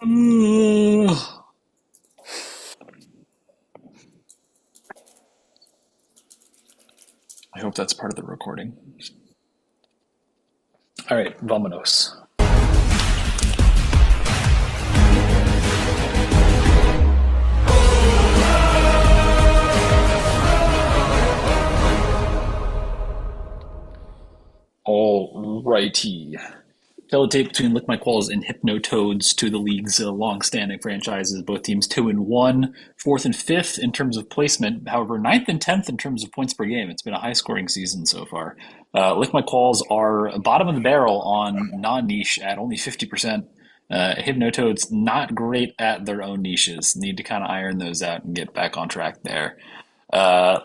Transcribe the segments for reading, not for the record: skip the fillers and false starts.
Mm. I hope that's part of the recording. All right, vamonos. All righty. Teletape between Lick My Qualls and Hypnotoads, two of the league's long-standing franchises. Both teams 2-1, fourth and fifth in terms of placement. However, ninth and 10th in terms of points per game. It's been a high-scoring season so far. Lick My Qualls are bottom of the barrel on non-niche at only 50%. Hypnotoads not great at their own niches. Need to kind of iron those out and get back on track there.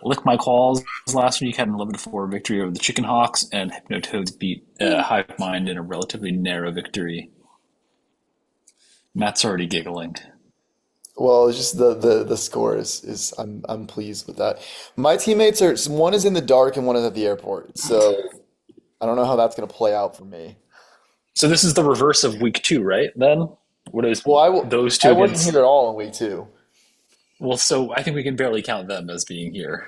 Lick My Claws last week had an 11-4 victory over the Chicken Hawks, and Hypnotoads beat Hive Mind in a relatively narrow victory. Matt's already giggling. Well, it's just the score is I'm pleased with that. My teammates are one is in the dark and one is at the airport, so I don't know how that's gonna play out for me. So this is the reverse of week two, right? Then what is Well, those two I wasn't here against? at all in week two. Well, so I think we can barely count them as being here.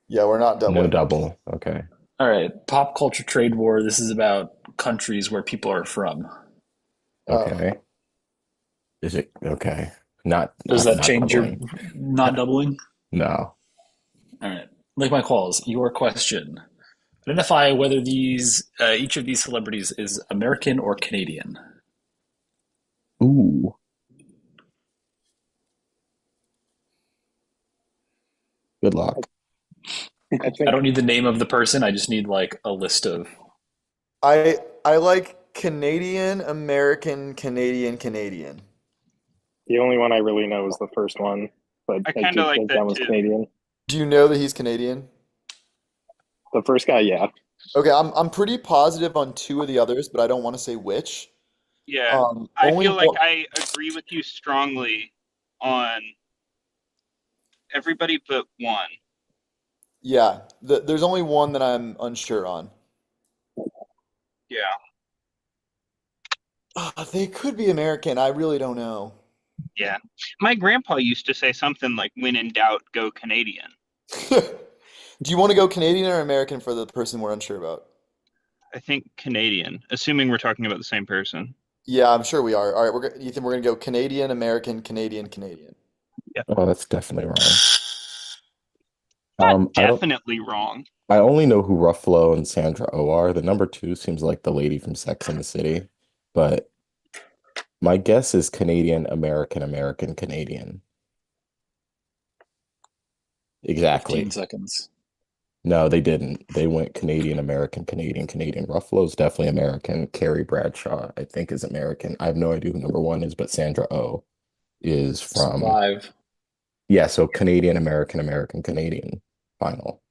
Yeah, we're not No doubling. double. Okay. All right, pop culture trade war. This is about countries where people are from. Oh, Okay. Is it okay? Not Does not that not change your doubling. not doubling? No. All right, like my calls. Your question. Identify whether each of these celebrities is American or Canadian. Ooh. Good luck. I I think don't need the name of the person. I just need like a list of. I like Canadian, American, Canadian, Canadian. the only one I really know is the first one, but I I kind do of like think that that was too. Canadian. Do you know that he's Canadian? The first guy, yeah. Okay, I'm pretty positive on two of the others, but I don't want to say which. Yeah, I Only feel like one, I agree with you strongly on everybody but one. yeah, there's only one that I'm unsure on. Yeah, They could be American. I really don't know. yeah. My grandpa used to say something like, "When in doubt, go Canadian." Do you want to go Canadian or American for the person we're unsure about? I think Canadian, assuming we're talking about the same person. Yeah, I'm sure we are. All right, Ethan, we're gonna go Canadian, American, Canadian, Canadian. Yeah, Oh, that's definitely wrong. not I don't. definitely wrong. I only know who Ruffalo and Sandra Oh are. The number two seems like the lady from Sex and the City, but my guess is Canadian, American, American, Canadian. 15 Exactly. seconds. No, they didn't. They went Canadian, American, Canadian, Canadian. Ruffalo's definitely American. Carrie Bradshaw, I think, is American. I have no idea who number one is, but Sandra Oh is from, Five. yeah, so Canadian, American, American, Canadian final.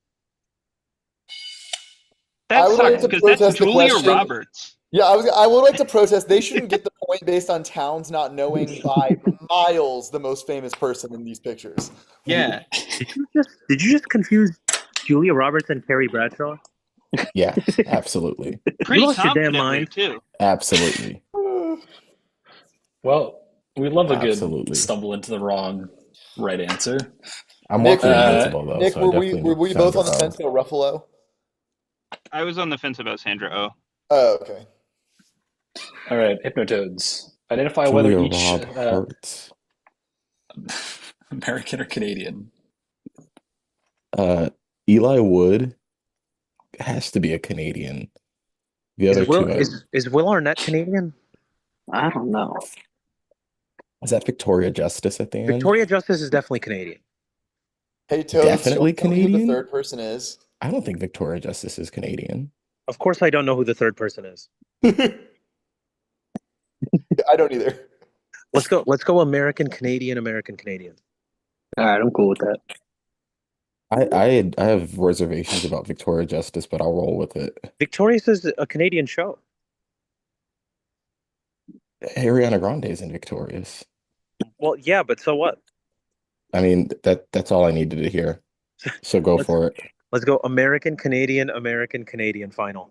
That I would like sucks to because that's protest the Julia question. Roberts. Yeah, I would like to protest. They shouldn't get the point based on towns not knowing by miles the most famous person in these pictures. Yeah, Did you just confuse Julia Roberts and Carrie Bradshaw? Yeah, absolutely. You pretty lost your damn confidently mind. too. Absolutely. Well, we love a good Absolutely. stumble into the wrong right answer. I'm Nick, watching Uh, Invincible though, Nick, so I definitely were know we both Sandra on the fence Oh. about Ruffalo? I was on the fence about Sandra Oh. Oh, okay. all right, Hypnotoads. Identify whether Julia each Rob Hurt. American or Canadian. Uh, Eli Wood has to be a Canadian. The Is other Will two, is Will Arnett Canadian? I don't know. is that Victoria Justice at the end? Victoria Justice is definitely Canadian. Hey, Toads, should Definitely we tell me who the Canadian? third person is? I don't think Victoria Justice is Canadian. Of course, I don't know who the third person is. I don't either. Let's go American Canadian American Canadian. All right, I'm cool with that. I have reservations about Victoria Justice, but I'll roll with it. Victorious is a Canadian show. Ariana Grande is in Victorious. Well, yeah, but so what? I mean, that's all I needed to hear. So go Let's for it. let's go American Canadian American Canadian final.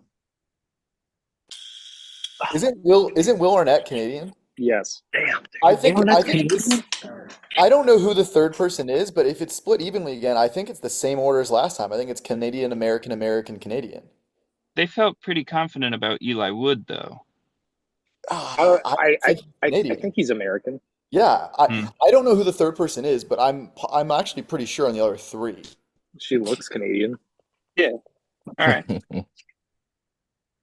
Isn't Will Arnett Canadian? Yes. Damn. I think Anyone I that's think Canadian? I don't know who the third person is, but if it's split evenly again, I think it's the same order as last time. I think it's Canadian, American, American, Canadian. They felt pretty confident about Eli Wood, though. I think I Canadian. think he's American. Yeah, Hmm. I don't know who the third person is, but I'm actually pretty sure on the other three. She looks Canadian. All right.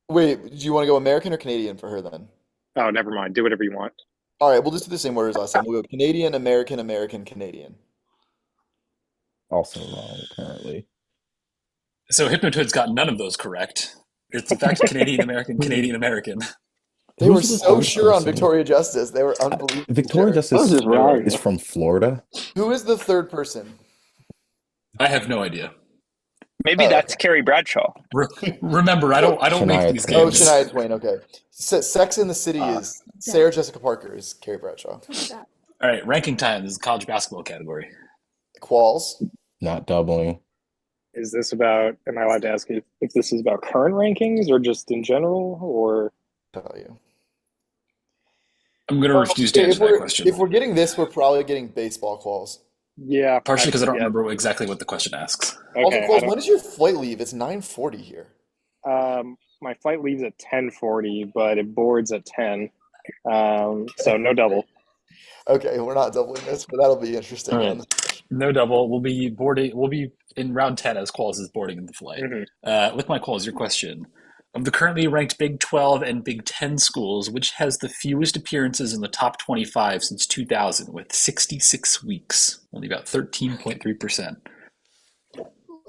Wait, do you want to go American or Canadian for her then? Oh, never mind. Do whatever you want. All right, we'll just do the same order as last time. We'll go Canadian, American, American, Canadian. Also wrong, apparently. So Hypnotoads got none of those correct. It's in fact Canadian American, Canadian American. They were Who's the so third sure on person? Victoria Justice. They were unbelievably Victoria sure. Justice just right. is from Florida. Who is the third person? I have no idea. Maybe Oh, that's okay. Carrie Bradshaw. Remember, I don't make Shania these Twain. Oh, games. Shania Twain. Okay. Sex in the City is Sarah Jessica Parker is Carrie Bradshaw. All right, ranking time is the college basketball category. Qualls. Not doubling. Is this about, am I allowed to ask if this is about current rankings or just in general, or? Tell you. I'm going to refuse to answer that question. If we're getting this, we're probably getting baseball Qualls. Yeah. Partially because I don't yeah. remember exactly what the question asks. Also, Okay. Qualls, when is your flight leave? It's 9:40 here. My flight leaves at 10:40, but it boards at 10. So no double. Okay, we're not doubling this, but that'll be interesting. All right. No double. We'll be boarding. We'll be in round 10 as Qualls is boarding in the flight. With my Qualls, your question. Of the currently ranked Big 12 and Big 10 schools, which has the fewest appearances in the top 25 since 2000 with 66 weeks? Only about 13.3%.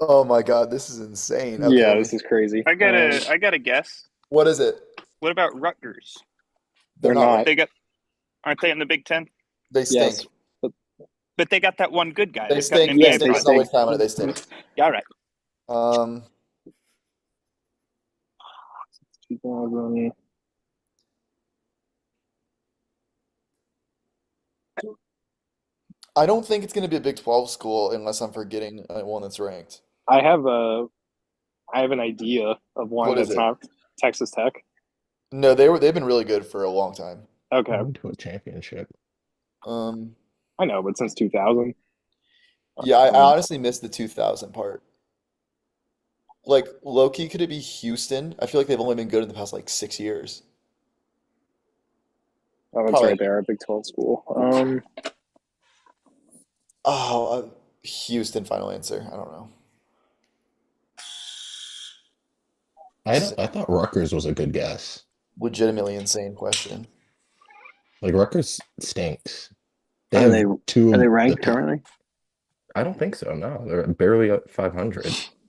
Oh my God, this is insane. Okay, Yeah, this is crazy. I got a guess. what is it? What about Rutgers? They're They're not. right. Aren't they in the Big Ten? They stink. Yes. But they got that one good guy. They They've got an stink. NBA They stink. Let's not prospect. waste time on it. They stink. Yeah, all right. Um, 2000. I don't think it's going to be a Big 12 school unless I'm forgetting one that's ranked. I have an idea of one What is that's it? not Texas Tech. No, they've been really good for a long time. Okay, Going to a championship. I know, but since 2000. Yeah, I honestly missed the 2000 part. Like, low-key, could it be Houston? I feel like they've only been good in the past, like, 6 years. Oh, that's Probably. right there, a Big 12 school. Houston, final answer. I don't know. I thought Rutgers was a good guess. Legitimately insane question. Like Rutgers stinks. Are have they two are of they the ranked top- currently? I don't think so. No, they're barely at 500.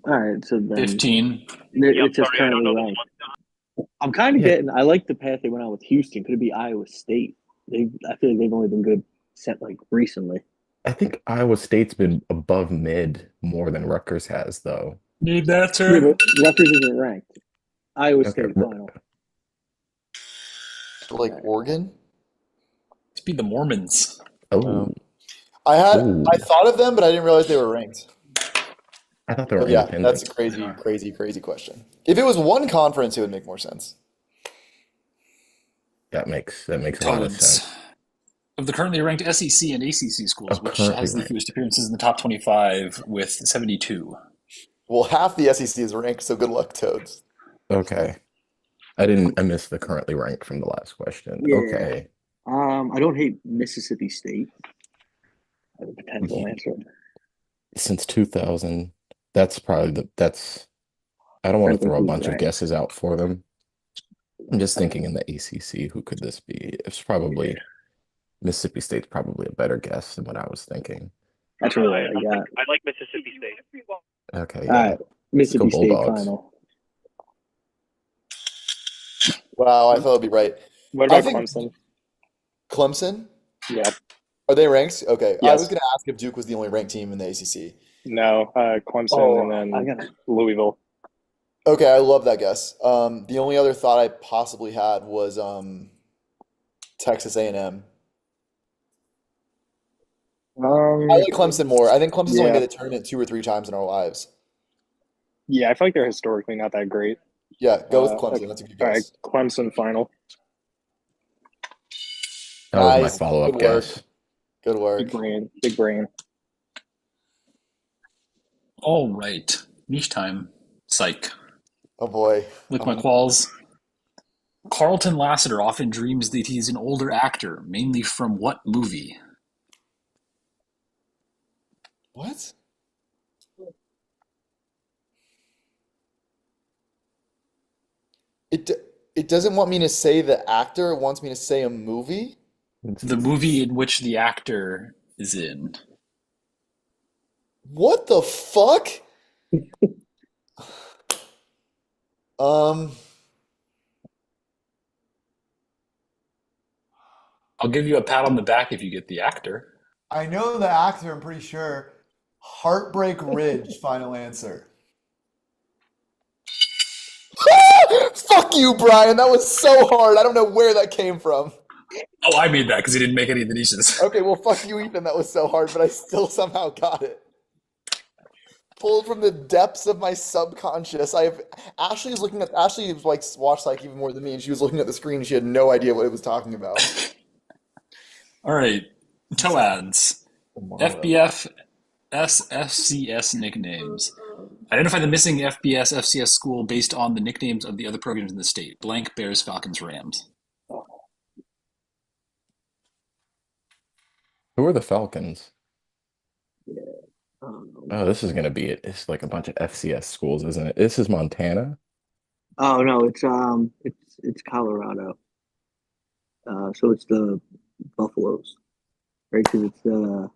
All right, so then 15. it says currently ranked. I'm kind of Yeah. getting. I like the path they went on with Houston. Could it be Iowa State? I feel like they've only been good recently. I think Iowa State's been above mid more than Rutgers has, though. Need that, Yeah, sir? but Rutgers isn't ranked. Iowa Okay, State final. Like Oregon? To be the Mormons. Oh, I thought of them, but I didn't realize they were ranked. I thought they were But yeah, independent. that's a crazy question. If it was one conference, it would make more sense. That makes a lot of sense. Toads. Of the currently ranked SEC and ACC schools, Of which currently has the ranked. fewest appearances in the top 25 with 72? Well, half the SEC is ranked, so good luck, Toads. Okay. I missed the currently ranked from the last question. Yeah. Okay. I don't hate Mississippi State as a potential Yeah. answer. Since 2000, that's probably I don't want to throw a bunch of guesses out for them. I'm just thinking in the ACC, who could this be? It's probably Mississippi State's probably a better guess than what I was thinking. That's really what I got. I like Mississippi State. Okay, All yeah. right, Mississippi State Bulldogs. final. Wow, I thought it'd be right. What I about think- Clemson? Clemson? Yeah, Are they ranked? Okay. I Yes. was going to ask if Duke was the only ranked team in the ACC. no, Clemson Oh, and I then got it. Louisville. Okay, I love that guess. The only other thought I possibly had was Texas A&M. I like Clemson more. I think Clemson's only Yeah. made the tournament 2 or 3 times in our lives. Yeah, I feel like they're historically not that great. Yeah, go with Uh, Clemson. That's a good All right, guess. Clemson final. That was my Nice. Good follow-up work. guess. Good work. Big brain. Big brain. All right. Niche time. Psych. Oh boy. Lick my Um, qualls. Carlton Lasseter often dreams that he's an older actor, mainly from what movie? what? It it doesn't want me to say the actor, it wants me to say a movie? The movie in which the actor is in. What the fuck? Um, I'll give you a pat on the back if you get the actor. I know the actor, I'm pretty sure. Heartbreak Ridge, final answer. Fuck you, Brian. That was so hard. I don't know where that came from. Oh, I made that because he didn't make any of the niches. Okay, well, fuck you, Ethan. That was so hard, but I still somehow got it. Pulled from the depths of my subconscious. Ashley was looking at Ashley was like watched like even more than me, and she was looking at the screen and she had no idea what it was talking about. All right. Toads. FBF SFCS nicknames. Identify the missing FBS FCS school based on the nicknames of the other programs in the state. Blank, Bears, Falcons, Rams. Who are the Falcons? Um, Oh, this is gonna be it. It's like a bunch of FCS schools, isn't it? This is Montana. oh no, it's Colorado. So it's the Buffaloes, right? Because it's the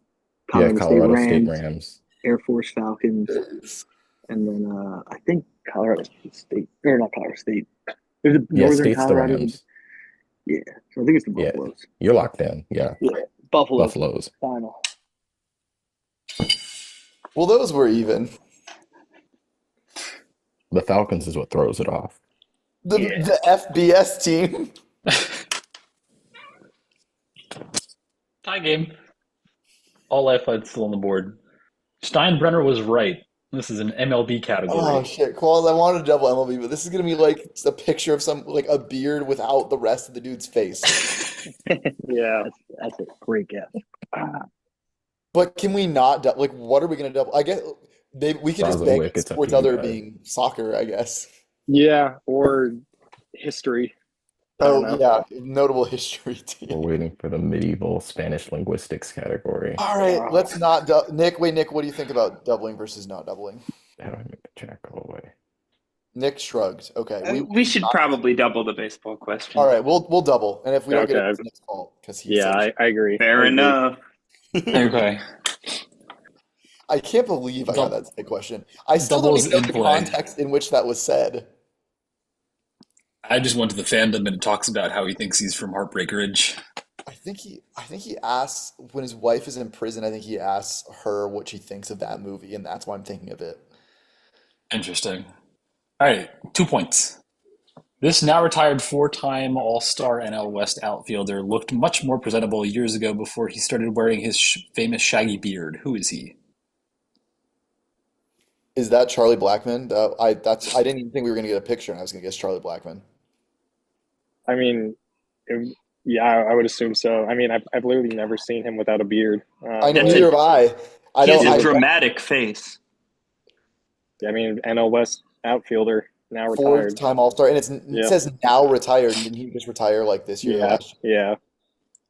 Yeah, Colorado State Colorado State Rams, Rams. Air Force Falcons, and then I think Colorado State or not Colorado State. There's a Yeah, Northern State's the Colorado. Rams. Yeah, so I think it's the Yeah, Buffaloes. you're locked in. Yeah, Yeah, Buffaloes. Buffaloes. Final. Well, those were even. The Falcons is what throws it off. The FBS team. Tie game. All lifelines still on the board. Steinbrenner was right. This is an MLB Oh category. shit, Qualls, I wanted to double MLB, but this is gonna be like a picture of some like a beard without the rest of the dude's face. Yeah. That's a great guess. But can we not like what are we gonna double? I guess we could just Brazil bang Wick, it's up sports to you other guys. being soccer, I guess. Yeah. Or history. I don't Oh know. yeah, notable history We're team. waiting for the medieval Spanish linguistics category. All right, let's not Nick, wait, Nick, what do you think about doubling versus not doubling? How do I make the check go away? Nick shrugged. Okay, We should probably double the baseball question. all right, we'll double, and if we don't get it, Okay. it's Nick's fault because he Yeah, said. I agree. Fair I agree. enough. Okay. I can't believe I got that same question. I still don't Doubles even know in the play. context in which that was said. I just went to the fandom and it talks about how he thinks he's from Heartbreak Ridge. I think he asks when his wife is in prison, I think he asks her what she thinks of that movie, and that's why I'm thinking of it. Interesting. All right, 2 points. This now retired four-time All-Star NL West outfielder looked much more presentable years ago before he started wearing his famous shaggy beard. Who is he? Is that Charlie Blackman? I didn't even think we were gonna get a picture, and I was gonna guess Charlie Blackman. I mean, yeah, I would assume so. I mean, I've literally never seen him without a beard. I know, That's neither have I. I He has don't. a dramatic face. I mean, NL West outfielder, now retired. Four-time All-Star, and it Yeah. says now retired. Didn't he just retire like this year or Yeah, last year? yeah,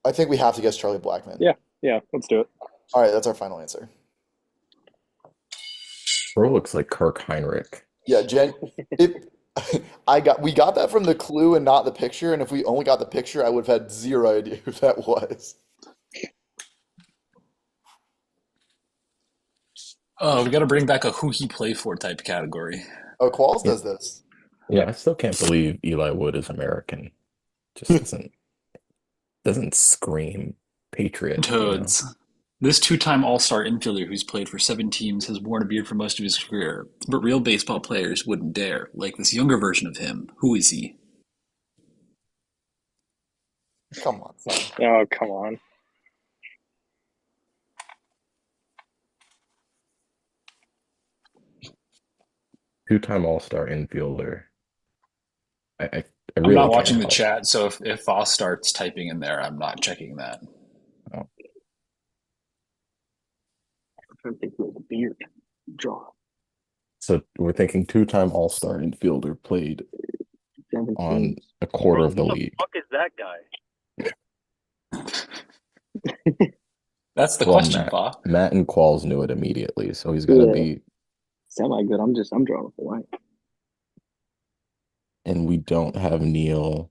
I think we have to guess Charlie Blackman. yeah. Let's do it. All right, that's our final answer. Bro looks like Kirk Heinrich. Yeah, we got that from the clue and not the picture, and if we only got the picture, I would have had zero idea who that was. Oh, we got to bring back a who he play for type category. Oh, Qualls does this. Yeah, I still can't believe Eli Wood is American. Just doesn't scream patriot, you know? Toads. This two-time All-Star infielder who's played for 7 teams has worn a beard for most of his career, but real baseball players wouldn't dare, like this younger version of him. Who is he? Come on, son. Oh, come on. Two-time All-Star infielder. I I'm really not can't watching the help. chat, so if Voss starts typing in there, I'm not checking that. I'm trying to think of the beard draw. So we're thinking two-time All-Star infielder played 17. on a quarter of the league. Fuck is that guy? That's the Well, question, Va. Matt and Qualls knew it immediately, so he's got to Yeah. be. Semi good. I'm drawing with the line. And we don't have Neil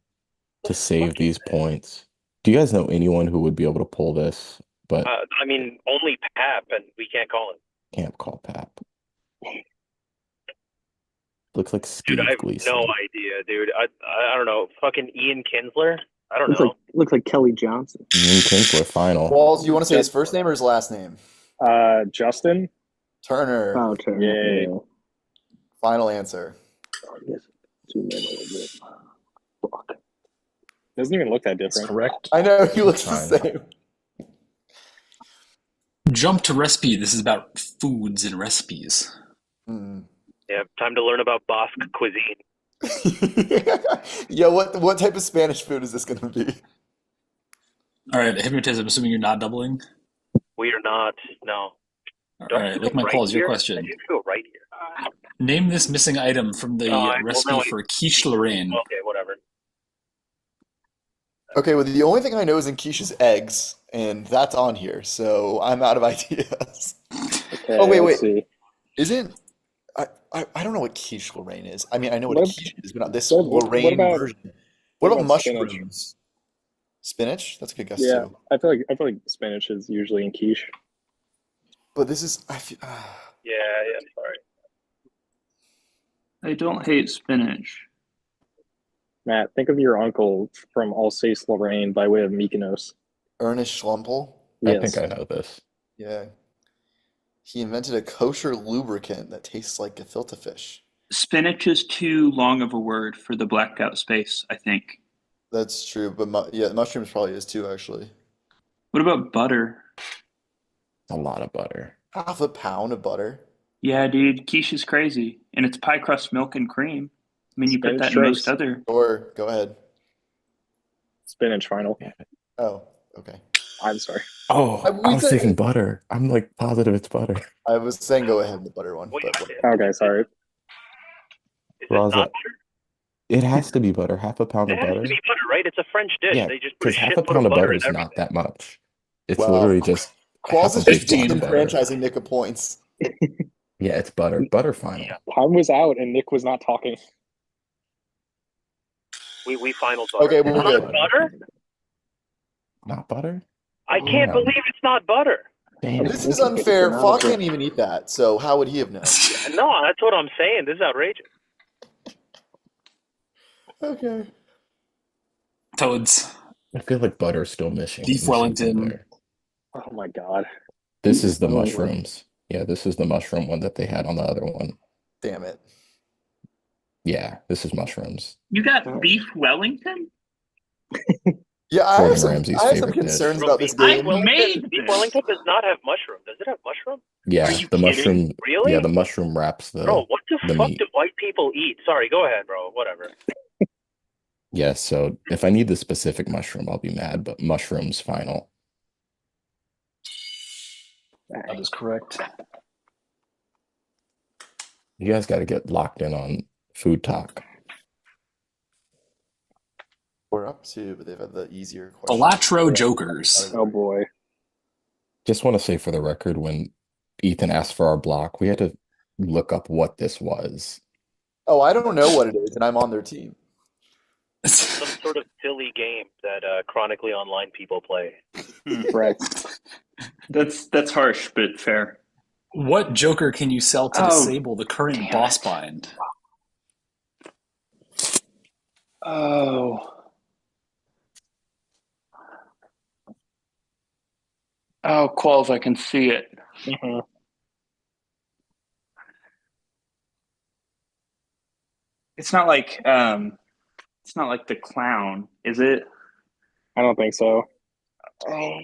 to save these points. Do you guys know anyone who would be able to pull this, but I mean, only Pap, and we can't call him. can't call Pap? Looks like Dude, Steve I have Gleason. no idea, dude. I don't know. Fucking Ian Kinsler? I don't Looks know. looks like Kelly Johnson. Ian Kinsler final. Walls, you want to say his first name or his last name? Justin. Turner. Oh, Turner. Yay. Yeah. Final answer. Oh, yes. 2 men a little bit. Fuck. Doesn't even look that That's different. correct. I know he looks the Fine. same. Jump to recipe. This is about foods and recipes. Hmm. Yeah, time to learn about Basque cuisine. Yeah, what type of Spanish food is this going to be? All right, Hypnotiz, I'm assuming you're not doubling? We are not. No. All Do I have right, to Lick go My right Qualls, your here? I question. need to go right here. Name this missing item from the well, recipe now for quiche Lorraine. Okay, whatever. Okay, well, the only thing I know is in quiche is eggs, and that's on here, so I'm out of ideas. Okay, Oh, wait. let's see. Isn't I don't know what quiche Lorraine is. I mean, I know what a What- quiche is, but not this what Lorraine about- version. What about spinach? mushrooms? Spinach? That's a good guess Yeah, too. I feel like spinach is usually in quiche. But this is Yeah, sorry. I don't hate spinach. Matt, think of your uncle from Alsace Lorraine by way of Mykonos. Ernest Schlumpel. I Yes. think I know this. Yeah. He invented a kosher lubricant that tastes like gefilte fish. Spinach is too long of a word for the blackout space, I think. That's true, but mushrooms probably is too, actually. What about butter? A lot of butter. Half a pound of butter. Yeah, dude, quiche is crazy. And it's pie crust milk and cream. I mean, you put Spinach that in most drinks. other. Or go ahead. Spinach final. Oh, okay. I'm sorry. Oh, I- I we was said- thinking butter. I'm like positive it's butter. I was saying go ahead with the butter one, Wait, but Okay, sorry. Is it Raza, not butter? It has to be butter. Half a pound It of has butter. to be butter, right? It's a French dish. Yeah, They just put a because half a shitload pound of butter in is not everything. that much. It's Wow. literally just Qualls half a is big just block of butter. disenfranchising Nick of points. Yeah, it's butter. Butter final. Yeah. Time was out and Nick was not talking. We final butter. Okay, we're It's good. not butter? Not butter? I can't Yeah. believe it's not butter. Damn. This is unfair. Fa can't even eat that, so how would he have known? No, that's what I'm saying. This is outrageous. Okay. Toads. I feel like butter's still missing. Beef Wellington. there. Oh my god. This is the Oh, wow. mushrooms. Yeah, this is the mushroom one that they had on the other one. Damn it. Yeah, this is mushrooms. You got beef Wellington? Yeah, I Gordon have some, Ramsay's I have some favorite dish. concerns about this I game. made Beef this. Wellington does not have mushroom. Does it have mushroom? Yeah, Are you the kidding? mushroom. Really? Yeah, the mushroom wraps the. Bro, what the the fuck meat. do white people eat? Sorry, go ahead, bro. Whatever. Yeah, so if I need the specific mushroom, I'll be mad, but mushrooms final. That is correct. You guys got to get locked in on food talk. We're up to, but they've had the easier question. Elatro Jokers. Oh boy. Just want to say for the record, when Ethan asked for our block, we had to look up what this was. Oh, I don't know what it is, and I'm on their team. Some sort of silly game that chronically online people play. Correct. That's harsh, but fair. What Joker can you sell to Oh, disable the current damn boss it. bind? Oh. Oh, Qualls, I can see it. Mhm. It's not like the clown, is it? I don't think so. Oh.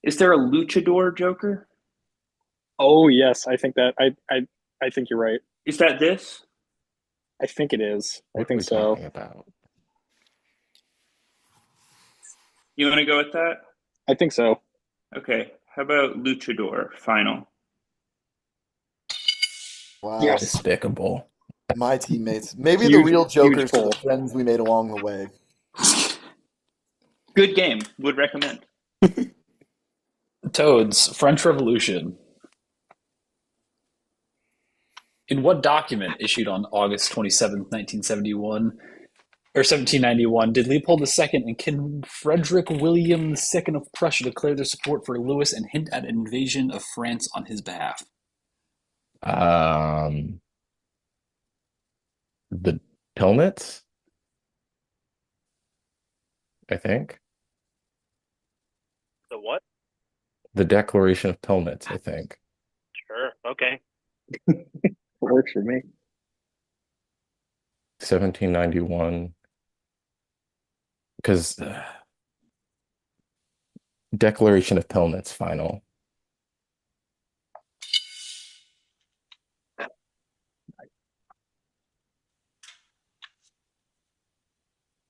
Is there a luchador Joker? Oh yes, I think that I think you're right. Is that this? I think it is. I What are think we so. talking about? You want to go with that? I think so. Okay. How about Luchador final? Wow. Yes. Despicable. My teammates. Maybe the Huge- real huge jokers are pull. the friends we made along the way. Good game. Would recommend. Toads, French Revolution. In what document issued on August 27th, 1971, or 1791, did Leopold II and King Frederick William II of Prussia declare their support for Louis and hint at an invasion of France on his behalf? The Pilnitz, I think. The what? The Declaration of Pilnitz, I think. Sure. Okay. It works for me. 1791. Because Declaration of Pilnitz final.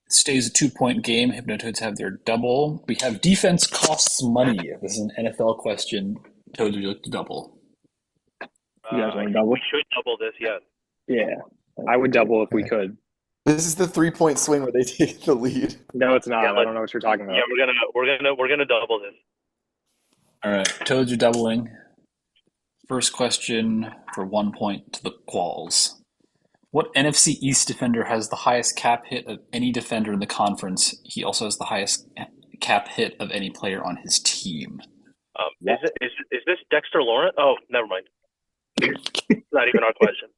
Stays a 2-point game. Hypnotoads have their double. We have defense costs money. This is an NFL question. Toads, would you like to double? You guys I want to think double? we should double this, yes. Yeah. I would double if we Okay. could. This is the 3-point swing where they take the lead. No, it's not. Yeah, I don't know what you're talking about. Yeah, we're gonna double this. All right, Toads are doubling. First question for 1 point to the Qualls. What NFC East defender has the highest cap hit of any defender in the conference? He also has the highest cap hit of any player on his team. Is this Dexter Lawrence? Oh, never mind. Not even our question.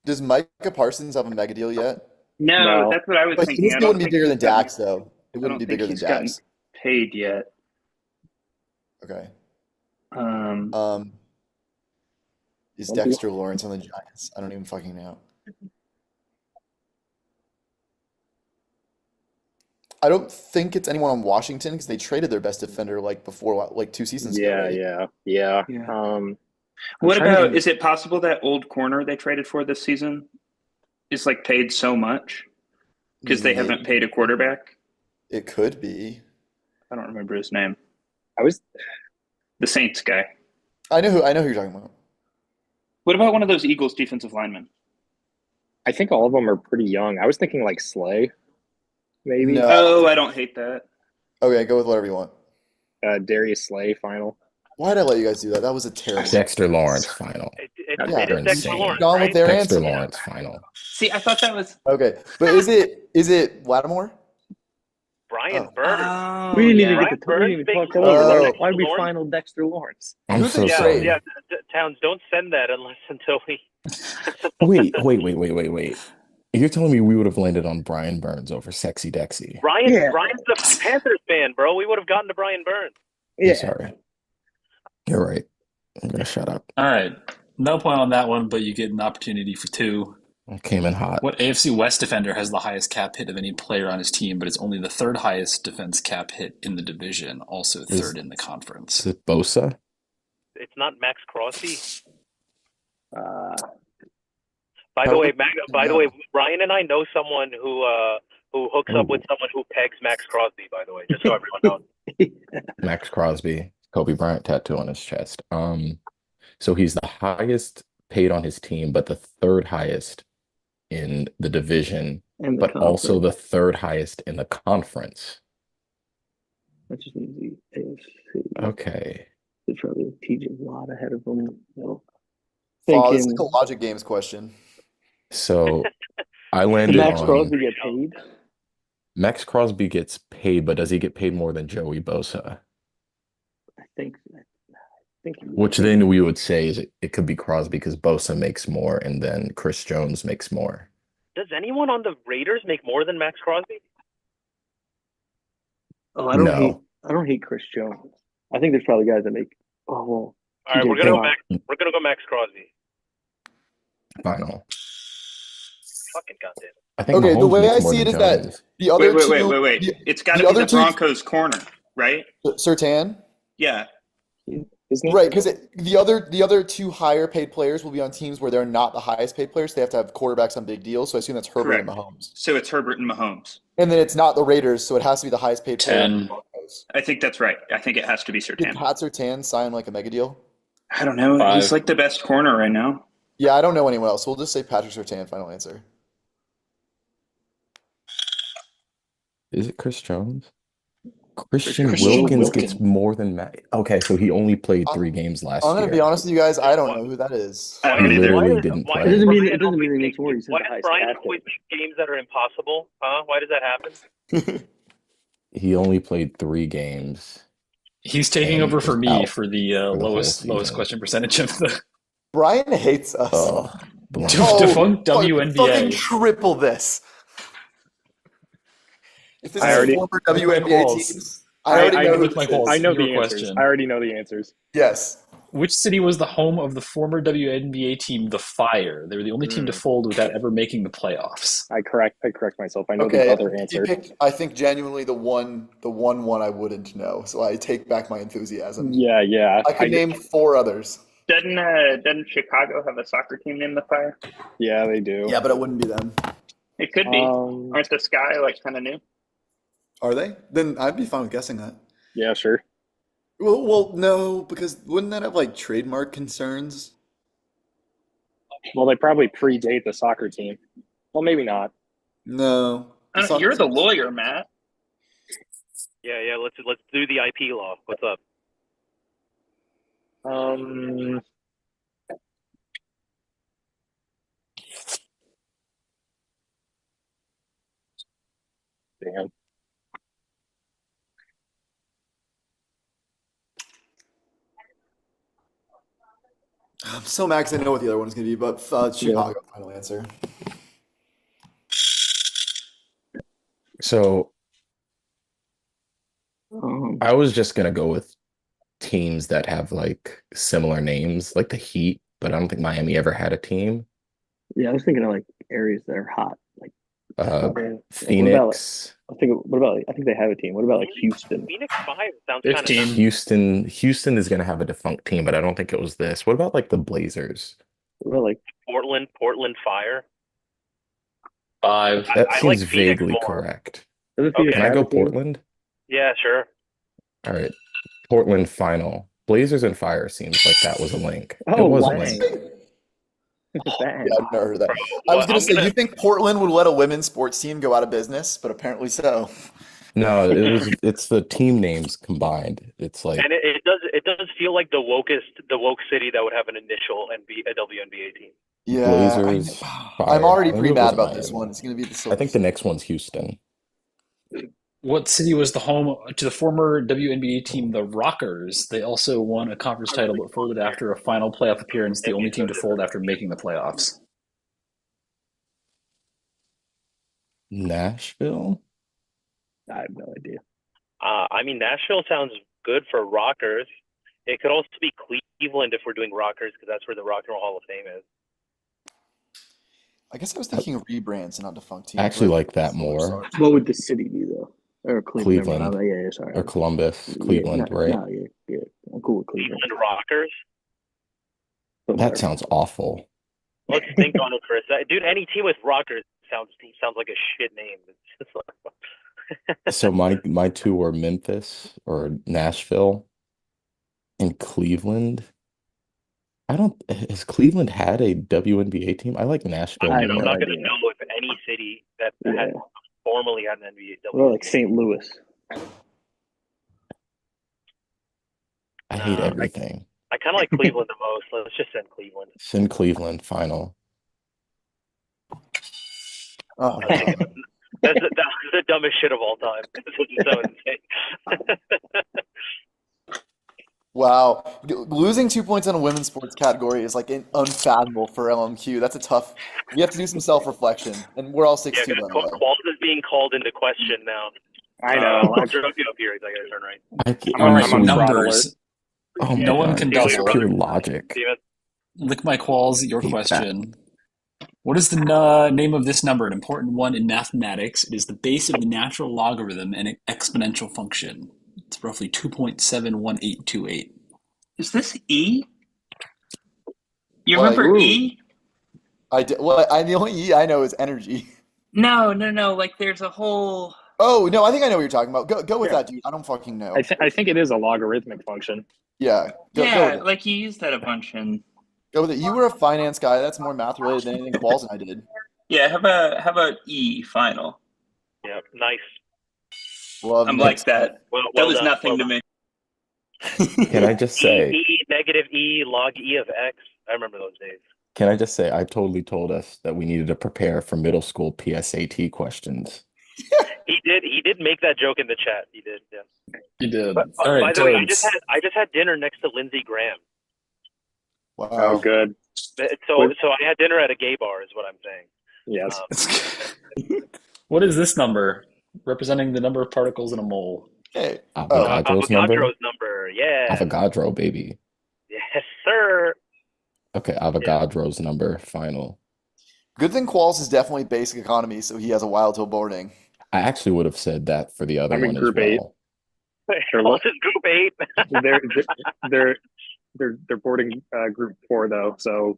Does Micah Parsons have a mega deal yet? No, No. that's what I was But thinking. his I deal don't wouldn't be think bigger than he's gotten- Dax, though. It I wouldn't be don't think bigger than he's gotten Dax. paid yet. Okay. Um, Is Dexter Lawrence on the Giants? I don't even fucking know. I don't think it's anyone on Washington because they traded their best defender like before, like 2 seasons ago. Yeah, right? yeah. Yeah. I'm what trying to about? think- Is it possible that old corner they traded for this season is like paid so much because they haven't paid a quarterback? It could be. I don't remember his name. I was The Saints guy. I know who you're talking about. What about one of those Eagles defensive linemen? I think all of them are pretty young. I was thinking like Slay, maybe. No. Oh, I don't hate that. Okay, go with whatever you want. Darius Slay final. Why did I let you guys do that? That was a terrible. Dexter Lawrence final. It Yeah, is Dexter insane. Lawrence, Gone with right? their Dexter answer. Lawrence final. See, I thought that was. Okay, but is it Lattimore? Brian Oh. Burns. Oh, We didn't yeah. even get to Brian we didn't even Burns talk that making over. more Why, than why we Lawrence? final Dexter Lawrence? I'm Who's so the Yeah, sorry. yeah. Towns, don't send that until we. Wait. You're telling me we would have landed on Brian Burns over Sexy Dexy? Brian's Yeah. the Panthers fan, bro. We would have gotten to Brian Burns. I'm Yeah. sorry. You're right. I'm gonna shut up. All right, no point on that one, but you get an opportunity for 2. I came in hot. What AFC West defender has the highest cap hit of any player on his team, but is only the 3rd highest defense cap hit in the division, also 3rd in the conference? Is it Bosa? It's not Max Crosby. Uh, By the way, Brian and I know someone who hooks up with someone who pegs Max Crosby. By the way, just so everyone knows. Max Crosby, Kobe Bryant tattoo on his chest. So he's the highest paid on his team, but the 3rd highest in the division, And the but also conference. the 3rd highest in the conference. That's just easy. AFC. Okay. It's probably TJ Watt ahead of them. Oh, this is Thinking, like a logic games question. So I did landed Max on Crosby get paid? Max Crosby gets paid, but does he get paid more than Joey Bosa? I think he Which then we would say is it could be Crosby because Bosa makes more and then Chris Jones makes more. Does anyone on the Raiders make more than Max Crosby? Oh, I don't No. hate Chris Jones. I think there's probably guys that make. Oh well. All right, TJ we're gonna go Watt. We're gonna go Max Crosby. Final. Fucking goddamn. I think Okay, the Mahomes way makes I more see it than is that Jones. the other Wait. two, It's got to the be other the two- Broncos corner, right? Sertan. Yeah. isn't he? Right, because the other two higher paid players will be on teams where they're not the highest paid players. They have to have quarterbacks on big deals. So I assume that's Herbert and Correct. Mahomes. So it's Herbert and Mahomes. And then it's not the Raiders, so it has to be the highest paid player. 10. I think that's right. I think it has to be Did Surtain. Pat Surtain sign like a mega deal? I don't know. 5. He's like the best corner right now. Yeah, I don't know anyone else. We'll just say Patrick Surtain, final answer. Is it Chris Jones? Christian Christian Wilkins Wilkins. gets more than Matt. Okay, so he only played 3 games last I'm gonna year. be honest with you guys. I don't know who that is. I Uh, don't He either. literally didn't Why play. It doesn't mean Brian it doesn't always mean it make- makes more. He's Why the does highest Brian paid always make games that are impossible? Huh? Why does that happen? He only played 3 games. He's taking And over for was me out for the for the whole lowest season. question percentage of the Brian hates us. Oh, blunt. defunct fuck- WNBA. Fucking triple this. If this I is already- former my WNBA Qualls. teams, I already I know know who with my this Qualls. is. I know Your the answers. question. I already know the answers. Yes. Which city was the home of the former WNBA team, the Fire? They were the only team to fold without ever making the playoffs. I correct myself. I know Okay. the other He answer. picked, I think, genuinely the one I wouldn't know. So I take back my enthusiasm. Yeah. I could name 4 others. Doesn't Chicago have a soccer team named the Fire? Yeah, they do. Yeah, but it wouldn't be them. It could be. Um, Aren't the Sky like kind of new? Are they? Then I'd be fine with guessing that. yeah, sure. Well, no, because wouldn't that have like trademark concerns? Well, they probably predate the soccer team. Well, maybe not. No. You're the lawyer, Matt. Yeah. Let's do the IP law. What's up? Damn. I'm so mad 'cause I know what the other one's gonna be, but Chicago, final answer. So Um, I was just gonna go with teams that have like similar names, like the Heat, but I don't think Miami ever had a team. yeah, I was thinking of like areas that are hot. Like Phoenix, I think they have a team. What about like Houston? Phoenix Fire sounds kind of 15. Houston is gonna have a defunct team, but I don't think it was this. What about like the Blazers? What about like Portland Fire. 5. That I seems like Phoenix vaguely more. correct. doesn't Phoenix Can I have go a team? Portland? Yeah, sure. All right. Portland final. Blazers and Fire seems like that was a link. Oh, It was a wow. link. Bang. Yeah, I've never heard of that. Bro, I was I'm gonna say, gonna- you think Portland would let a women's sports team go out of business, but apparently so. No, it's the team names combined. It's like And it does feel like the woke city that would have an initial a WNBA team. Yeah, Blazers, I'm Fire. already I think pretty it mad was about this Miami. one. It's gonna be the I Silver think the next one's Houston. What city was the home to the former WNBA team, the Rockers? They also won a conference title but folded after a final playoff appearance, the only team to fold after making the playoffs. Nashville? I have no idea. I mean, Nashville sounds good for Rockers. It could also be Cleveland if we're doing Rockers because that's where the Rock and Roll Hall of Fame is. I guess I was thinking of rebrands and not defunct teams. I actually but- like that more. What would the city be though? Or Cleveland? Cleveland. Never mind. Yeah, sorry. Or Columbus, Yeah, Cleveland, no, right? No, yeah. I'm cool with Cleveland. Cleveland Rockers. But That whatever. sounds awful. Let's think on it for a second. Dude, any team with Rockers sounds like a shit name. It's just like, So my 2 were Memphis or Nashville and Cleveland. Has Cleveland had a WNBA team? I like Nashville I I'm have more. not no going to idea. know if any city that Yeah. had formerly had an NBA. What about like St. Louis? I hate Nah, everything. I kind of like Cleveland the most. Let's just send Cleveland. Send Cleveland final. Oh, my God. That's the dumbest shit of all time. It's so insane. Wow. Losing 2 points on a women's sports category is like unfathomable for LMQ. That's a tough. You have to do some self-reflection, and we're all 6-2 Yeah, by the way. Qualls is being called into question now. I know. I'll drop you up here. I gotta turn right. All right, I'm on fraud numbers. Oh my No one God, can just double. pure logic. Steven? Lick my qualls, your Hate that. question. What is the name of this number? An important one in mathematics. It is the base of the natural logarithm and an exponential function. It's roughly 2.71828. Is this E? You Like, remember ooh. E? The only E I know is energy. No. Like there's a whole. Oh no, I think I know what you're talking about. Go with Yeah. that, dude. I don't fucking know. I think it is a logarithmic function. Yeah, go with Yeah, it. like you used that a bunch in. Go with it. You were a finance guy. That's more math related than anything Qualls and I did. Yeah, how about E final? Yeah, nice. Love I'm Nick's like that. Well, That well was done. nothing Well to done. me. Can I just say, negative E, log E of X. I remember those days. I totally told us that we needed to prepare for middle school PSAT questions. He did make that joke in the chat. He did, yeah. You did. But, All right, by the way, Toads. I just had dinner next to Lindsey Graham. Wow. Oh, good. So I had dinner at a gay bar, is what I'm saying. Yes. What is this number representing the number of particles in a mole? Okay. Avogadro's number? Avogadro's number, yeah. Avogadro, baby. Yes, sir. Okay, Avogadro's number final. Good thing Qualls is definitely basic economy, so he has a while till boarding. I actually would have said that for the other I'm in one as group 8. well. Qualls is group 8. They're boarding group 4 though, so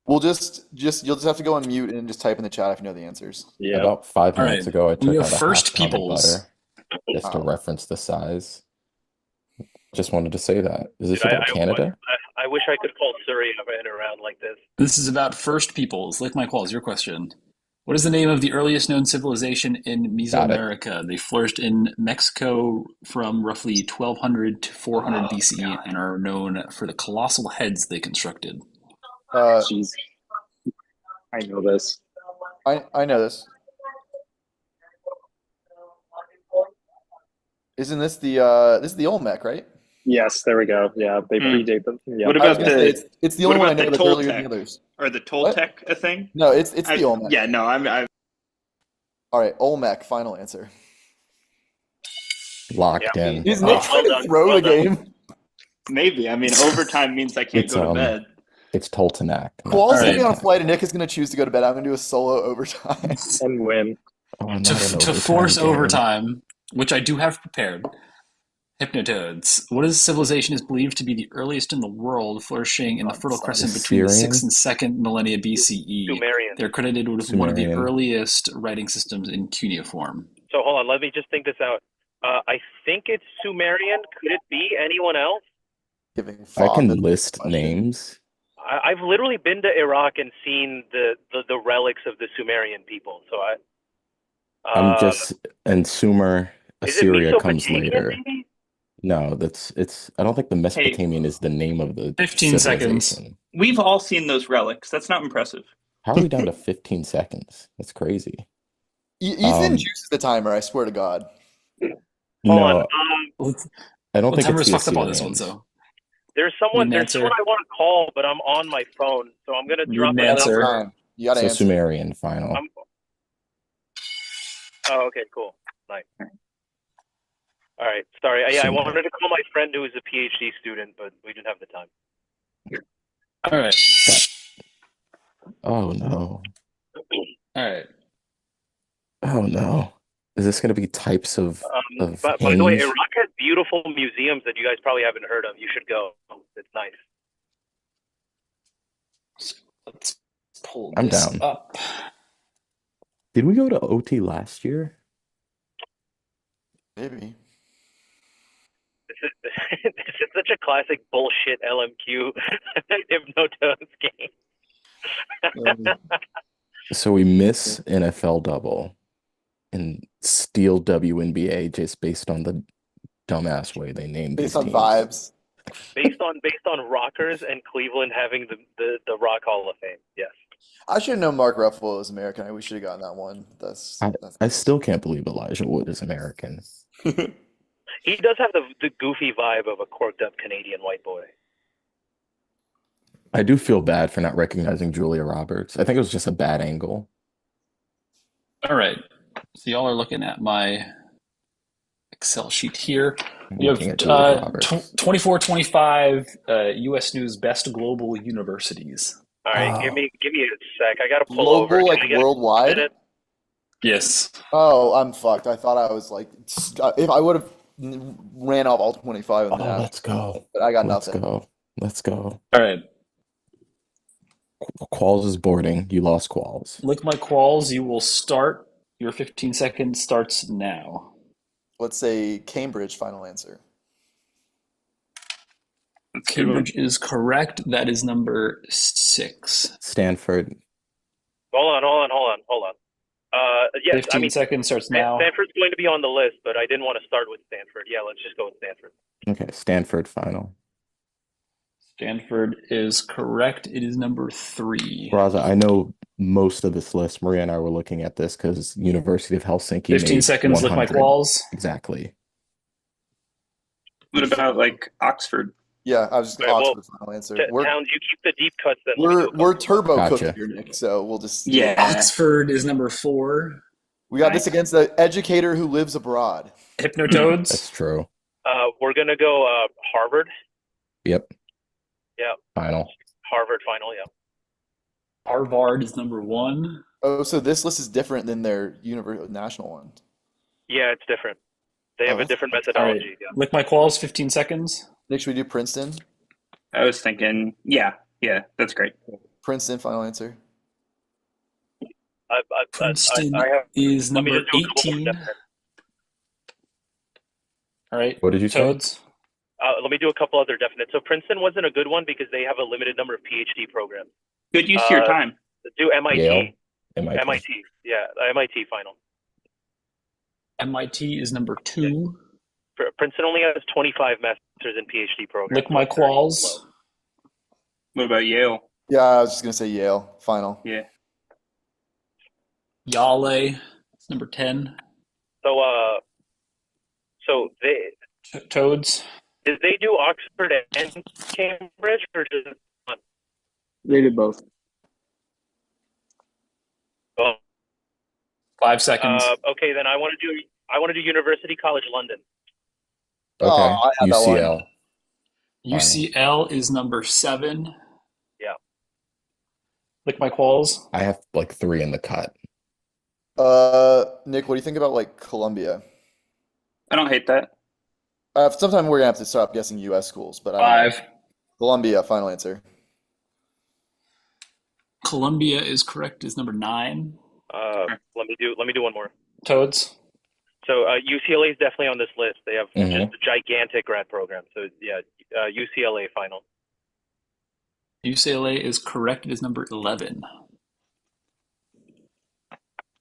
We'll you'll just have to go on mute and just type in the chat if you know the answers. yeah. About 5 All minutes right, ago, I we took have out a First half pound of Peoples. butter just to Wow. reference the size. Just wanted to say that. Is this Dude, about Canada? I wish I could call Surrey if I had around like this. This is about First Peoples. Like my Qualls, your question. What is the name of the earliest known civilization in Mesoamerica? They flourished in Mexico from roughly 1200 to 400 BCE and are known for the colossal heads they constructed. Jeez. I know this. I know this. Isn't this the Olmec, right? Yes, there we go. Yeah, they predate them. Yeah. What I was about gonna say the it's the what only one I about know the that's earlier than the Toltec? others. Are the What? Toltec a thing? No, it's the Olmec. Yeah, no, I'm All right, Olmec, final answer. Locked in. Is Nick trying to throw the game? maybe. I mean, overtime means I can't It's go to bed. it's Toltenac. not Qualls right. gonna be on a Toltec. flight and Nick is gonna choose to go to bed. I'm gonna do a solo overtime. And win. Oh, not an To overtime force game. overtime, which I do have prepared. Hypnotoads. What is civilization is believed to be the earliest in the world, flourishing in the Fertile Crescent between the Syrian? 6th and 2nd millennia BCE. Sumerian. They're credited with one of the Sumerian. earliest writing systems in cuneiform. So hold on, let me just think this out. I think it's Sumerian. Could it be anyone else? Giving I Fob can the list question. names. I've literally been to Iraq and seen the relics of the Sumerian people. So I'm just and Sumer, is it Assyria comes Mesopotamian, later. maybe? No, it's I don't think the Mesopotamian is the name of the 15 seconds. civilization. We've all seen those relics. That's not impressive. How are we down to 15 seconds? That's crazy. Ethan juices the timer. I swear to God. Hold No, on. I don't think it's Timer's the fucked up on this one, Assyrians. so There's someone Need an answer? I want to call, but I'm on my phone, so I'm gonna Need drop an a answer? number. Time. You gotta So answer. Sumerian final. Oh, okay, cool. Nice. All right. Sorry. Yeah, I Sumer. wanted to call my friend who was a PhD student, but we didn't have the time. all right. Oh no. All right. Oh no. Is this gonna be types of But by the way, hinge? Iraq has beautiful museums that you guys probably haven't heard of. You should go. It's nice. Let's pull I'm this down. up. Did we go to OT last year? Maybe. This is such a classic bullshit LMQ Hypnotoads game. So we miss NFL double and steal WNBA just based on the dumbass way they named Based these on teams. vibes. based on Rockers and Cleveland having the Rock Hall of Fame. Yes. I should have known Mark Ruffalo is American. We should have gotten that one. That's I still can't believe Elijah Wood is American. He does have the goofy vibe of a corked up Canadian white boy. I do feel bad for not recognizing Julia Roberts. I think it was just a bad angle. All right. So y'all are looking at my Excel sheet here. I'm We have looking at Julia Roberts. 24-25 U.S. News Best Global Universities. All right, Oh. give me a sec. I gotta pull over. global, Can like I get a worldwide. minute? Yes. Oh, I'm fucked. I thought I was like, if I would have ran off all 25 in Oh, that, let's go. but I got Let's nothing. go. Let's go. All right. Qualls is boarding. You lost Qualls. Lick my qualls. You will start. Your 15 seconds starts now. Let's say Cambridge. Final answer. Let's do Cambridge is correct. That is number 6. Stanford. Hold on. Yes, 15 seconds starts now. Stanford's going to be on the list, but I didn't want to start with Stanford. Yeah, let's just go with Stanford. Okay, Stanford final. Stanford is correct. It is number 3. Raza, I know most of this list. Maria and I were looking at this because University of Helsinki 15 made seconds. Lick my 100. qualls. Exactly. What about like Oxford? Yeah, I was just Right, well, Oxford's final answer. Towns, you keep the deep cuts. Then let me do a We're couple. turbo Gotcha. cooked here, Nick. So we'll just Yeah. Oxford is number 4. We got Nice. this against the educator who lives abroad. Hypnotoads. That's true. We're gonna go Harvard. Yep. Yeah, Final. Harvard final. Yeah. Harvard is number 1. Oh, so this list is different than their national one. Yeah, it's different. They have a that's- different All right. methodology. Yeah. Lick my qualls. 15 seconds. Nick, should we do Princeton? I was thinking, yeah, that's great. Princeton, final answer. Princeton I have. is Let me number just do a couple more 18. definite. All right. What did you say? Toads. Let me do a couple other definite. So Princeton wasn't a good one because they have a limited number of PhD programs. Good use of your time. Do MIT. Yale. MIT. MIT. Yeah, MIT final. MIT is number 2. Princeton only has 25 masters and PhD programs. Lick my so it's very qualls. low. What about Yale? Yeah, I was just gonna say Yale, final. Yeah. Yale is number 10. So they Toads. did they do Oxford and Cambridge or just one? They did both. Oh, 5 seconds. okay, then I want to do University College London. Okay. Oh, I had that one. UCL. UCL is number 7. Yeah. Lick my qualls. I have like 3 in the cut. Nick, what do you think about like Columbia? I don't hate that. Sometime we're gonna have to stop guessing U.S. schools, but I don't know. 5. Columbia, final answer. Columbia is correct. Is number 9. Let me do one more. Toads. So UCLA is definitely on this list. They have Mhm. just a gigantic grad program. So yeah, UCLA final. UCLA is correct. It is number 11.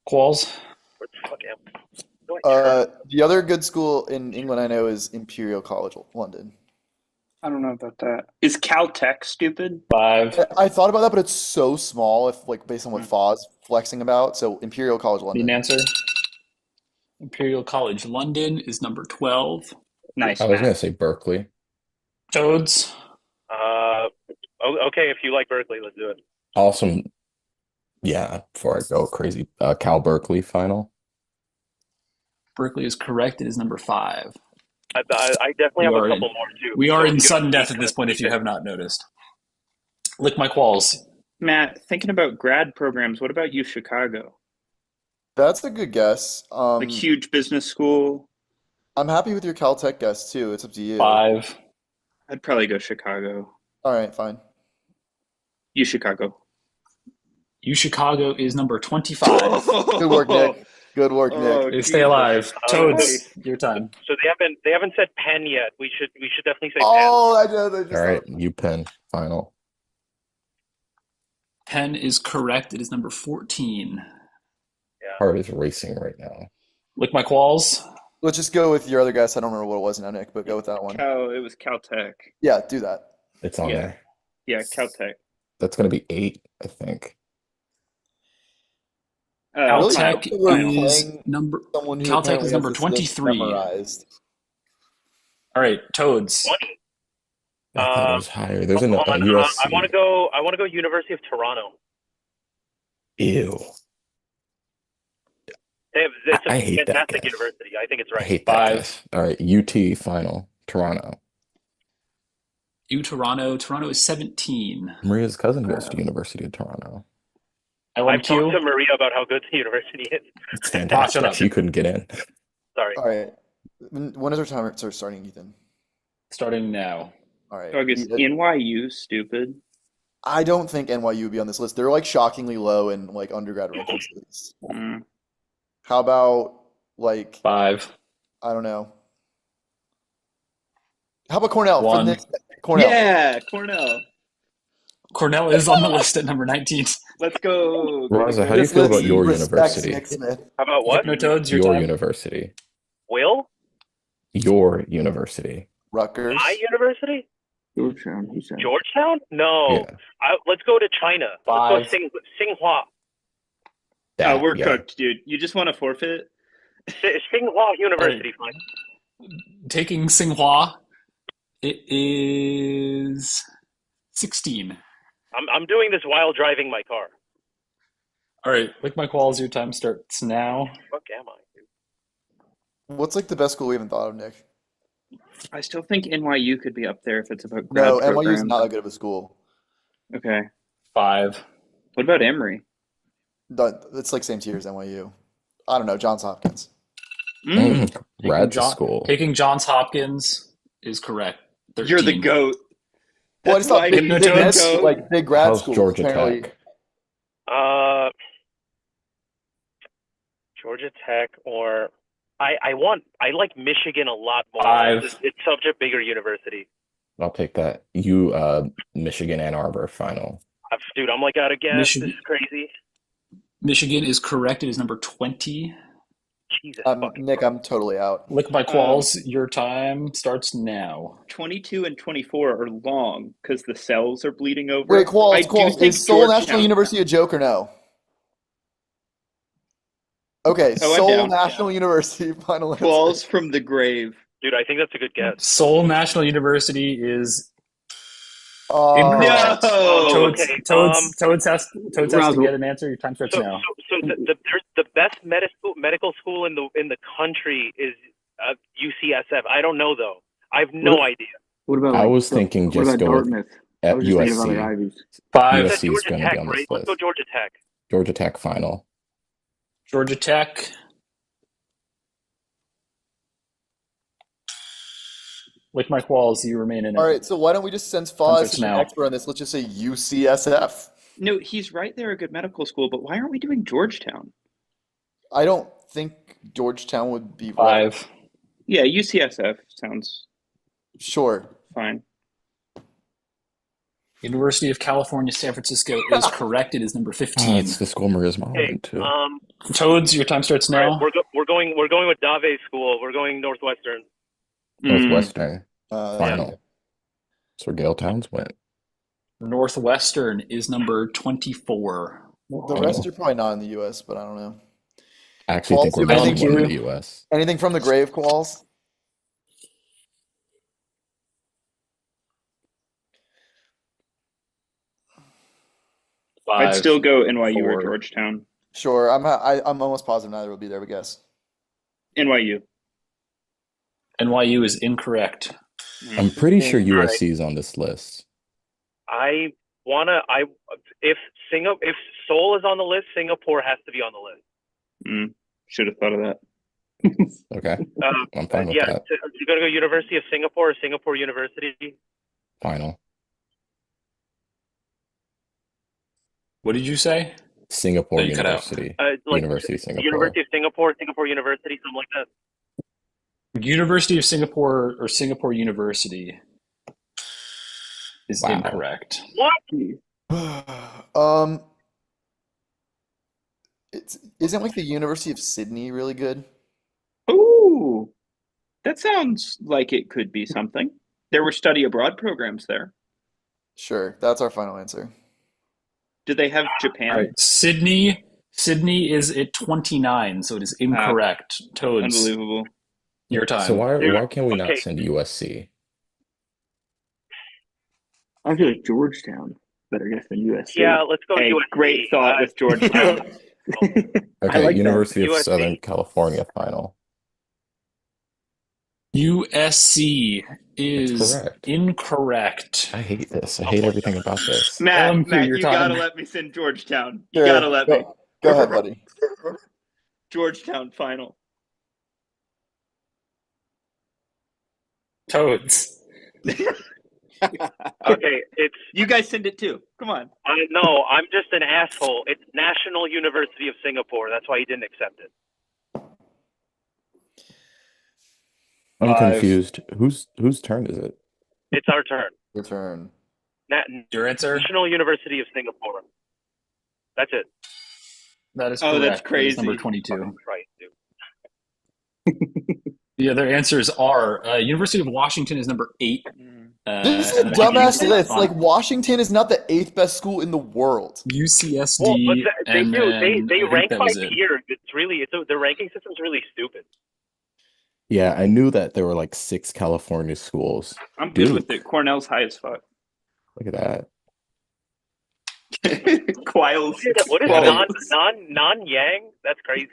Qualls. Where the fuck am I? Do I turn? The other good school in England I know is Imperial College London. I don't know about that. Is Caltech stupid? 5. I thought about that, but it's so small if like based on what Foz flexing about. So Imperial College Need an London. answer? Imperial College London is number 12. Nice. I was Matt. gonna say Berkeley. Toads. Okay, if you like Berkeley, let's do it. Awesome. Yeah, before I go crazy. Cal Berkeley final. Berkeley is correct. It is number 5. I definitely have We a are couple in- more too. We So are if in you sudden guys death at this point if you have not noticed. Lick my qualls. Matt, thinking about grad programs, what about U Chicago? That's a good guess. Like huge business school. I'm happy with your Caltech guess too. It's up to you. 5. I'd probably go Chicago. All right, fine. U Chicago. U Chicago is number 25. Good work, Nick. Good work, Nick. They stay alive. Toads, nice. your time. So they haven't said Penn yet. We should definitely say Penn. Oh, I know. They just All right, UPenn final. Penn is correct. It is number 14. Heart is racing right now. Lick my qualls. Let's just go with your other guess. I don't remember what it was now, Nick, but go with that one. It was Caltech. Yeah, do that. It's on Yeah. there. Yeah, Caltech. That's gonna be 8, I think. Really Caltech hope that we're is playing number. someone who Caltech apparently is has number this list 23. memorized. All right, Toads. I thought it was higher. There's a Hold on, USC. I want to go University of Toronto. Ew. It's a I hate that fantastic guess. university. I think it's I right. hate that 5. guess. All right, UT final. Toronto. Toronto. Toronto is 17. Maria's cousin goes to University of Toronto. I've talked to LMQ. Maria about how good the university is. It's shut fantastic. up. She couldn't get in. Sorry. All right. When is our timer start starting, Ethan? Starting now. All right. Doug, is NYU stupid? I don't think NYU would be on this list. They're like shockingly low in like undergrad rankings. Mm. How about like 5. I don't know. How about Cornell? For 1. the next Cornell. Yeah, Cornell. Cornell is on the list at number 19. Let's go. Raza, how do you This feel list about your respects university? Nick Smith. How about what? Hypnotoads, your Your time. university. Will? Your university. Rutgers. My university? Georgetown, he said. Georgetown? No. Yeah. Let's go to China. 5. Let's go Tsinghua. That, We're yeah. cooked, dude. You just want to forfeit? Tsinghua University, fine. Taking Tsinghua, it is 16. I'm doing this while driving my car. All right, Lick My Qualls, your time starts now. Fuck am I, dude? What's like the best school we haven't thought of, Nick? I still think NYU could be up there if it's about grad No, NYU is programs. not that good of a school. Okay. 5. What about Emory? It's like same tier as NYU. I don't know. Johns Hopkins. Rad school. Taking Johns Hopkins is correct. 13. You're the GOAT. Well, That's it's not why big, he's big, the Hypnotoads? GOAT. like big grad How's schools. Georgia apparently. Tech? Georgia Tech or I like Michigan a lot more. 5. It's such a bigger university. I'll take that. Michigan Ann Arbor final. Dude, I'm like out of gas. Michigan. This is crazy. Michigan is correct. It is number 20. Jesus fucking Nick, I'm totally out. Lick My Qualls, your time starts now. 22 and 24 are long because the cells are bleeding over. Wait, Qualls, I do Qualls. think Is Seoul National Georgetown- University a joke or no? Okay, Oh, I'm Seoul down. National University final answer. Qualls from the grave. Dude, I think that's a good guess. Seoul National University is Incorrect. incorrect. No. Okay, Toads has to Razzle. get an answer. Your time starts now. The best medical school in the country is UCSF. I don't know though. I have no idea. What about I was thinking what just about go with Dartmouth? I was just thinking about the USC. Ivies. 5. USC is Georgia going to Tech, be on this right? Let's list. go Georgia Tech. Georgia Tech final. Georgia Tech. Lick My Qualls, you remain in it. All right, so why don't we just, since Foz Answers is such an now. expert on this, let's just say UCSF. No, he's right. They're a good medical school, but why aren't we doing Georgetown? I don't think Georgetown would be right. 5. Yeah, UCSF sounds Sure. fine. University of California, San Francisco is correct. It is number 15. It's the school Maria's mom Hey, went to. Toads, your time starts all now. right, we're going with Dave School. We're going Northwestern. Northwestern Yeah. final. That's where Gale Towns went. Northwestern is number 24. The rest are probably not in the U.S., but I don't know. I actually think we're Qualls, missing anything one in to- the U.S. Anything from the grave, Qualls? Five. I'd still go NYU or 4. Georgetown. Sure. I'm almost positive neither will be there, but guess. NYU. NYU is incorrect. I'm pretty sure All right. USC is on this list. If Seoul is on the list, Singapore has to be on the list. Should have thought of that. Okay, I'm fine with Yeah, that. you're gonna go University of Singapore or Singapore University. Final. What did you say? Singapore Oh, you cut out. University. Like University of Singapore. University of Singapore, Singapore University, something like that. University of Singapore or Singapore University is Wow. incorrect. What? Isn't like the University of Sydney really good? Ooh, that sounds like it could be something. There were study abroad programs there. Sure, that's our final answer. Did they have Japan? All right, Sydney is at 29, so it is incorrect. Toads, Unbelievable. your time. So why can we not Okay. send USC? I feel like Georgetown better guess than USC. Yeah, let's go Hey, USC. great thought with Georgetown. Okay, like that. University of USC. Southern California final. USC is correct. incorrect. I hate this. I hate everything about this. Matt, your you time. gotta let me send Georgetown. You Sure, gotta let me. Go ahead, buddy. Georgetown final. Toads. Okay, it's You guys send it too. Come on. no, I'm just an asshole. It's National University of Singapore. That's why he didn't accept it. I'm 5. confused. Whose turn is it? It's our turn. Your turn. Your answer? National University of Singapore. That's it. That is Oh, correct. that's That is number crazy. 22. Fucking Christ, dude. The other answers are University of Washington is number 8. This is a and dumbass ranking list. on Like Washington is not the 8th best school in the world. UCSD, Well, but they and do. then They I think rank that by was it. tiers. The ranking system's really stupid. Yeah, I knew that there were like 6 California schools. I'm good with Duke. it. Cornell's high as fuck. Look at that. Qualls. What is Well, non yang? That's crazy.